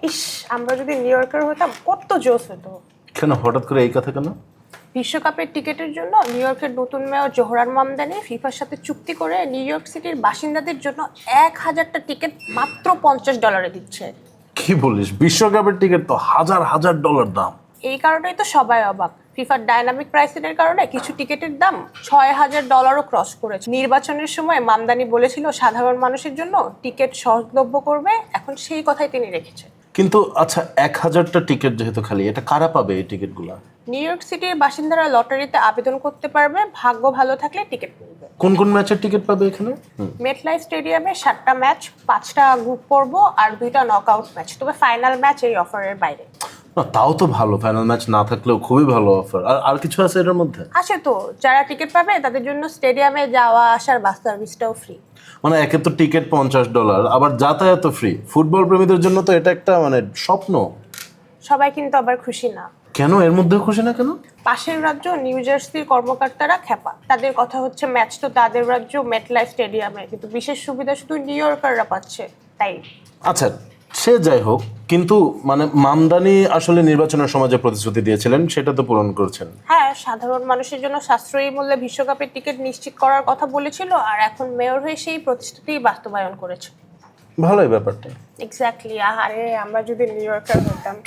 ইস, আমরা যদি new yorker হতাম কত জোস হতো। কেন হঠাৎ করে এই কথা কেন? বিশ্বকাপের টিকিটের জন্য নিউ ইয়র্কের নতুন মেয়র জোহরান মামদানি ফিফার সাথে চুক্তি করে নিউ ইয়র্ক সিটির বাসিন্দাদের জন্য 1000টা টিকিট মাত্র $50 দিচ্ছে। কি বলিস, বিশ্বকাপের টিকিট তো হাজার হাজার ডলার দাম। এই কারণেই তো সবাই অবাক। ফিফার ডাইনামিক প্রাইসিংয়ের কারণে কিছু টিকিটের দাম $6000 ক্রস করেছে। নির্বাচনের সময় মামদানি বলেছিল সাধারণ মানুষের জন্য টিকিট সহজলভ্য করবে, এখন সেই কথাই তিনি রেখেছে। কিন্তু আচ্ছা, 1000টা টিকিট যেহেতু খালি, এটা কারা পাবে এই টিকিটগুলো? নিউ ইয়র্ক সিটির বাসিন্দারা লটারিতে আবেদন করতে পারবে, ভাগ্য ভালো থাকলে টিকিট মিলবে। কোন কোন ম্যাচের টিকিট পাবে এখানে? মেটলাইফ স্টেডিয়ামে 7টা ম্যাচ, 5টা গ্রুপ পর্ব আর 2টা নকআউট ম্যাচ, তবে ফাইনাল ম্যাচ এই অফারের বাইরে। না, তাও তো ভালো, ফাইনাল ম্যাচ না থাকলেও খুবই ভালো অফার। আর আর কিছু আছে এটার মধ্যে? আছে তো, যারা টিকিট পাবে তাদের জন্য স্টেডিয়ামে যাওয়া আসার বাস সার্ভিসটাও ফ্রি। মানে একে তো টিকিট $50, আবার যাতায়াত ফ্রি। ফুটবল প্রেমীদের জন্য তো এটা একটা মানে স্বপ্ন। সবাই কিন্তু আবার খুশি না। কেন এর মধ্যে খুশি না কেন? পাশের রাজ্য নিউ জার্সির কর্মকর্তারা খেপা। তাদের কথা হচ্ছে ম্যাচ তো তাদের রাজ্য মেটলাইফ স্টেডিয়ামে, কিন্তু বিশেষ সুবিধা শুধু নিউ ইয়র্কাররা পাচ্ছে, তাই। আচ্ছা, সে যাই হোক, কিন্তু মানে মামদানি আসলে নির্বাচনের সময় যে প্রতিশ্রুতি দিয়েছিলেন সেটা তো পূরণ করছেন। হ্যাঁ, সাধারণ মানুষের জন্য সাশ্রয়ী মূল্যে বিশ্বকাপের টিকিট নিশ্চিত করার কথা বলেছিল, আর এখন মেয়র হয়ে সেই প্রতিশ্রুতি বাস্তবায়ন করেছে। ভালোই ব্যাপারটা। এক্স্যাক্টলি। আরে আমরা যদি নিউ ইয়র্কার হতাম।